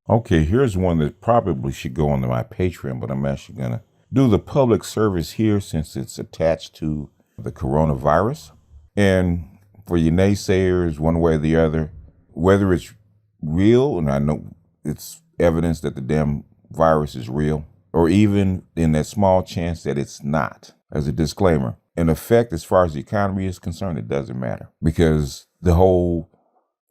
Okay, here's one that probably should go onto my Patreon, but I'm actually going to do the public service here since it's attached to the coronavirus. And for you naysayers, one way or the other, whether it's real, and I know it's evidence that the damn virus is real, or even in that small chance that it's not, as a disclaimer, in effect, as far as the economy is concerned, it doesn't matter because the whole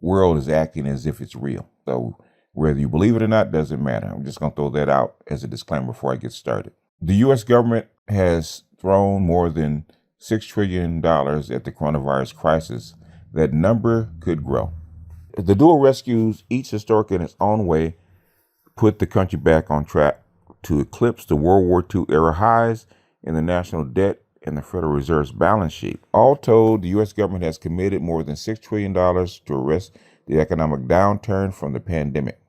world is acting as if it's real. So whether you believe it or not doesn't matter. I'm just going to throw that out as a disclaimer before I get started. The U.S. government has thrown more than $6 trillion at the coronavirus crisis. That number could grow. The dual rescues, each historic in its own way, put the country back on track to eclipse the World War II era highs in the national debt and the Federal Reserve's balance sheet. All told, the U.S. government has committed more than $6 trillion to arrest the economic downturn from the pandemic.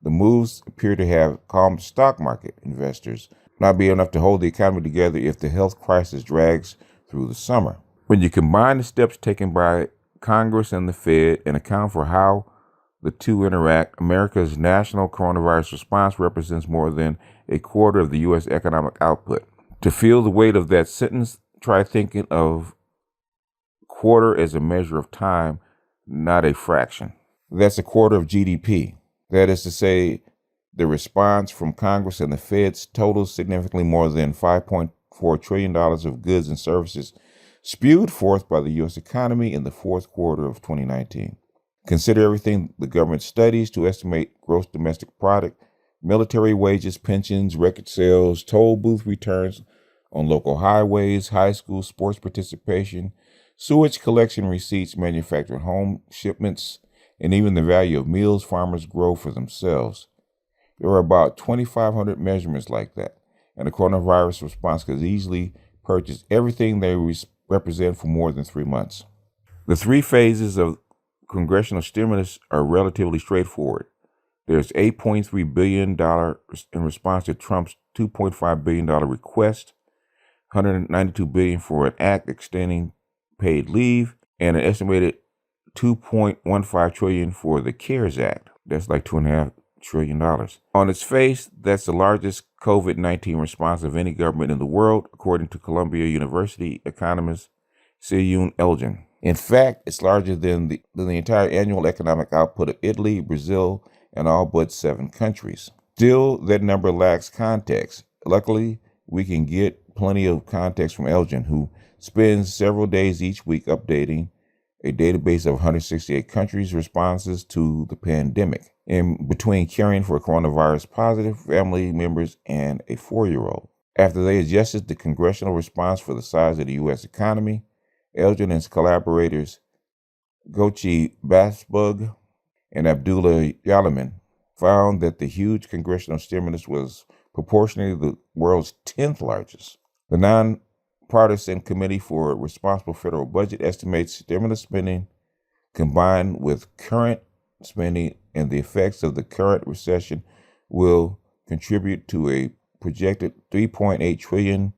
The moves appear to have calmed stock market investors, not be enough to hold the economy together if the health crisis drags through the summer. When you combine the steps taken by Congress and the Fed and account for how the two interact, America's national coronavirus response represents more than a quarter of the U.S. economic output. To feel the weight of that sentence, try thinking of quarter as a measure of time, not a fraction. That's a quarter of GDP. That is to say, the response from Congress and the Feds totals significantly more than $5.4 trillion of goods and services spewed forth by the U.S. economy in the fourth quarter of 2019. Consider everything the government studies to estimate gross domestic product, military wages, pensions, record sales, toll booth returns on local highways, high school sports participation, sewage collection receipts, manufactured home shipments, and even the value of meals farmers grow for themselves. There are about 2,500 measurements like that, and the coronavirus response could easily purchase everything they represent for more than 3 months. The three phases of congressional stimulus are relatively straightforward. There's $8.3 billion in response to Trump's $2.5 billion request, $192 billion for an act extending paid leave, and an estimated $2.15 trillion for the CARES Act. That's like $2.5 trillion. On its face, that's the largest COVID-19 response of any government in the world, according to Columbia University economist Seyun Elgin. In fact, it's larger than the entire annual economic output of Italy, Brazil, and all but 7 countries. Still, that number lacks context. Luckily, we can get plenty of context from Elgin, who spends several days each week updating a database of 168 countries' responses to the pandemic, in between caring for coronavirus positive family members and a 4-year-old. After they adjusted the congressional response for the size of the U.S. economy, Elgin and his collaborators Gochi Basbug and Abdullah Yalaman found that the huge congressional stimulus was proportionally the world's 10th largest. The Nonpartisan Committee for a Responsible Federal Budget estimates stimulus spending combined with current spending and the effects of the current recession will contribute to a projected $3.8 trillion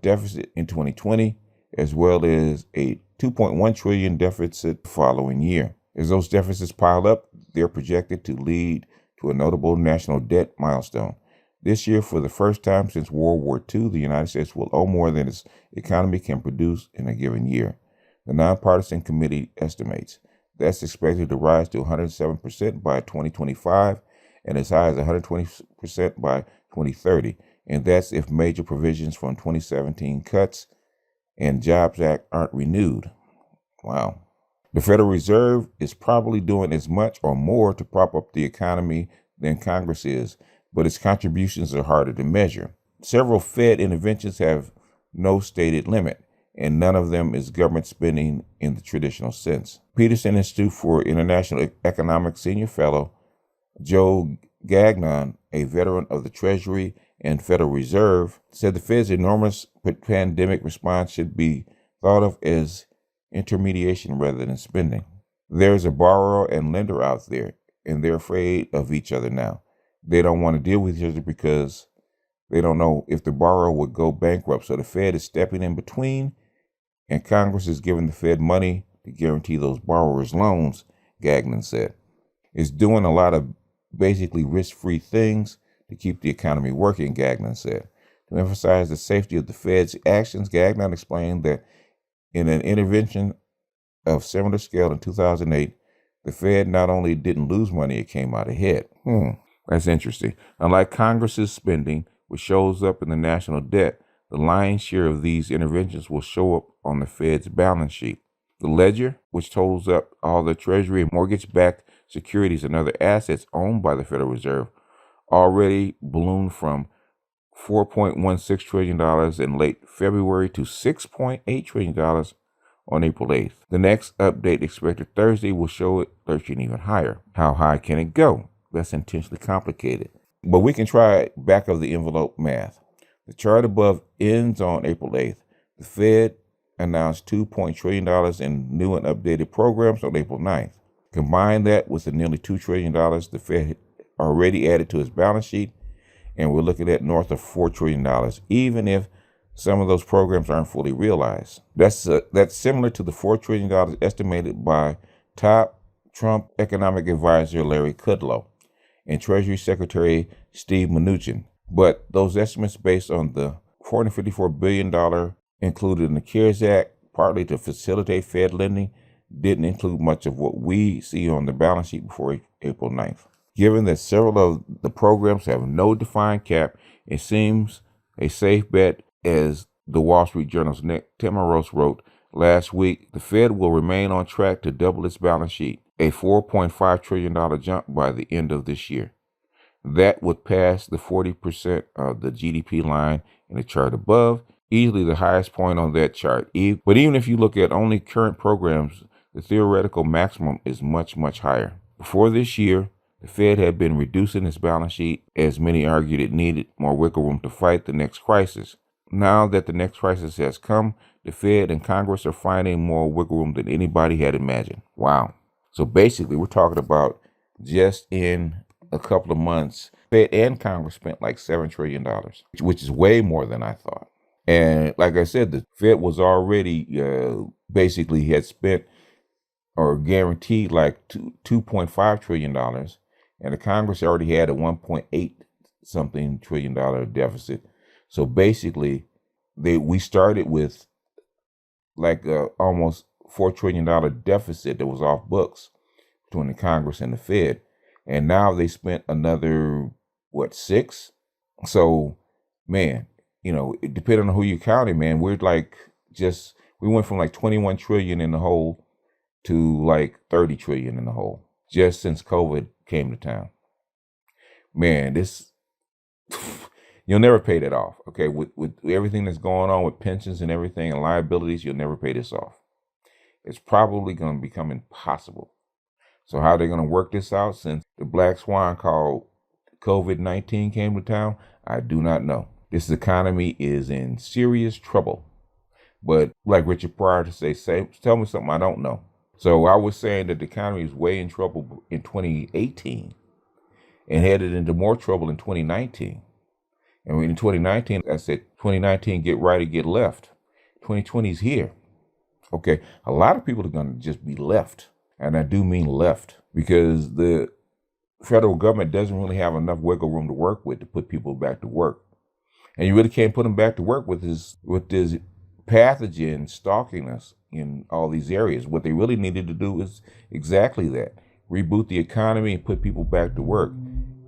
deficit in 2020, as well as a $2.1 trillion deficit the following year. As those deficits pile up, they're projected to lead to a notable national debt milestone. This year, for the first time since World War II, the United States will owe more than its economy can produce in a given year. The Nonpartisan Committee estimates that's expected to rise to 107% by 2025 and as high as 120% by 2030. And that's if major provisions from 2017 cuts and Jobs Act aren't renewed. Wow. The Federal Reserve is probably doing as much or more to prop up the economy than Congress is, but its contributions are harder to measure. Several Fed interventions have no stated limit, and none of them is government spending in the traditional sense. Peterson Institute for International Economics Senior Fellow Joe Gagnon, a veteran of the Treasury and Federal Reserve, said the Fed's enormous pandemic response should be thought of as intermediation rather than spending. There's a borrower and lender out there, and they're afraid of each other now. They don't want to deal with each other because they don't know if the borrower would go bankrupt. So the Fed is stepping in between, and Congress is giving the Fed money to guarantee those borrowers' loans, Gagnon said. It's doing a lot of basically risk-free things to keep the economy working, Gagnon said. To emphasize the safety of the Fed's actions, Gagnon explained that in an intervention of similar scale in 2008, the Fed not only didn't lose money, it came out ahead. That's interesting. Unlike Congress's spending, which shows up in the national debt, the lion's share of these interventions will show up on the Fed's balance sheet. The ledger, which totals up all the Treasury and mortgage-backed securities and other assets owned by the Federal Reserve, already ballooned from $4.16 trillion in late February to $6.8 trillion on April 8th. The next update, expected Thursday, will show it lurching even higher. How high can it go? That's intentionally complicated. But we can try back of the envelope math. The chart above ends on April 8th. The Fed announced $2 trillion in new and updated programs on April 9th. Combine that with the nearly $2 trillion the Fed already added to its balance sheet, and we're looking at north of $4 trillion, even if some of those programs aren't fully realized. That's similar to the $4 trillion estimated by top Trump economic advisor Larry Kudlow and Treasury Secretary Steve Mnuchin. But those estimates based on the $454 billion included in the CARES Act, partly to facilitate Fed lending, didn't include much of what we see on the balance sheet before April 9th. Given that several of the programs have no defined cap, it seems a safe bet, as the Wall Street Journal's Nick Timiraos wrote last week. The Fed will remain on track to double its balance sheet, a $4.5 trillion jump by the end of this year. That would pass the 40% of the GDP line in the chart above, easily the highest point on that chart. But even if you look at only current programs, the theoretical maximum is much, much higher. Before this year, the Fed had been reducing its balance sheet, as many argued it needed more wiggle room to fight the next crisis. Now that the next crisis has come, the Fed and Congress are finding more wiggle room than anybody had imagined. Wow. So basically, we're talking about just in a couple of months, Fed and Congress spent like $7 trillion, which is way more than I thought. And like I said, the Fed was already basically had spent or guaranteed like $2.5 trillion. And the Congress already had a $1.8 something trillion deficit. So basically, we started with like almost $4 trillion deficit that was off books between the Congress and the Fed. And now they spent another, $6? So, man, depending on who you counting, man, we went from like 21 trillion in the hole to like 30 trillion in the hole just since COVID came to town. Man, you'll never pay that off. Okay, with everything that's going on with pensions and everything and liabilities, you'll never pay this off. It's probably going to become impossible. So how are they going to work this out since the black swan called COVID-19 came to town? I do not know. This economy is in serious trouble. But like Richard Pryor to say, tell me something I don't know. So I was saying that the economy was way in trouble in 2018 and headed into more trouble in 2019. And in 2019, I said, 2019, get right or get left. 2020 is here. Okay, a lot of people are going to just be left. And I do mean left, because the federal government doesn't really have enough wiggle room to work with to put people back to work. And you really can't put them back to work with this pathogen stalking us in all these areas. What they really needed to do is exactly that. Reboot the economy and put people back to work.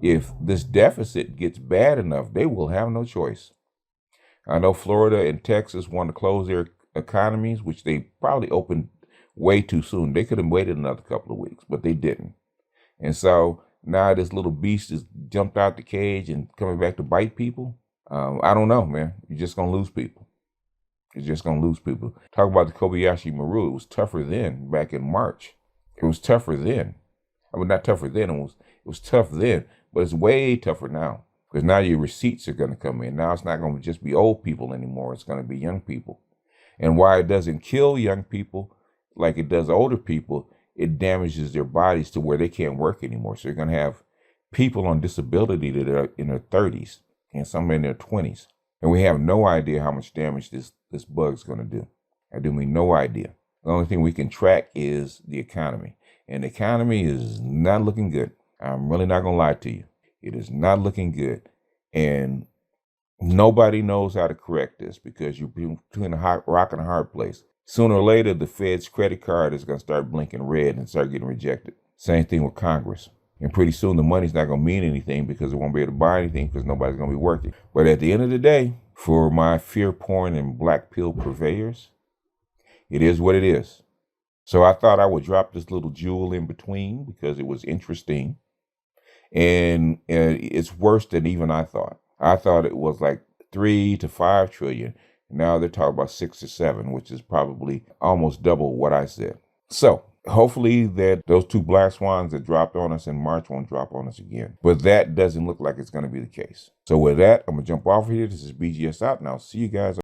If this deficit gets bad enough, they will have no choice. I know Florida and Texas want to close their economies, which they probably opened way too soon. They could have waited another couple of weeks, but they didn't. And so now this little beast has jumped out the cage and coming back to bite people. I don't know, man. You're just going to lose people. You're just going to lose people. Talk about the Kobayashi Maru. It was tougher then, back in March. It was tougher then. I mean, not tougher then. It was tough then, but it's way tougher now. Because now your receipts are going to come in. Now it's not going to just be old people anymore. It's going to be young people. And why it doesn't kill young people like it does older people, it damages their bodies to where they can't work anymore. So you're going to have people on disability that are in their 30s and some in their 20s. And we have no idea how much damage this bug's going to do. I do mean no idea. The only thing we can track is the economy. And the economy is not looking good. I'm really not gonna lie to you. It is not looking good. And nobody knows how to correct this because you're between a rock and a hard place. Sooner or later, the Fed's credit card is going to start blinking red and start getting rejected. Same thing with Congress. And pretty soon the money's not going to mean anything because it won't be able to buy anything because nobody's going to be working. But at the end of the day, for my fear porn and black pill purveyors, it is what it is. So I thought I would drop this little jewel in between because it was interesting. And it's worse than even I thought. I thought it was like 3 to 5 trillion. Now they're talking about 6 to 7, which is probably almost double what I said. So hopefully that those 2 black swans that dropped on us in March won't drop on us again. But that doesn't look like it's going to be the case. So with that, I'm going to jump off here. This is BGS out, and I'll see you guys.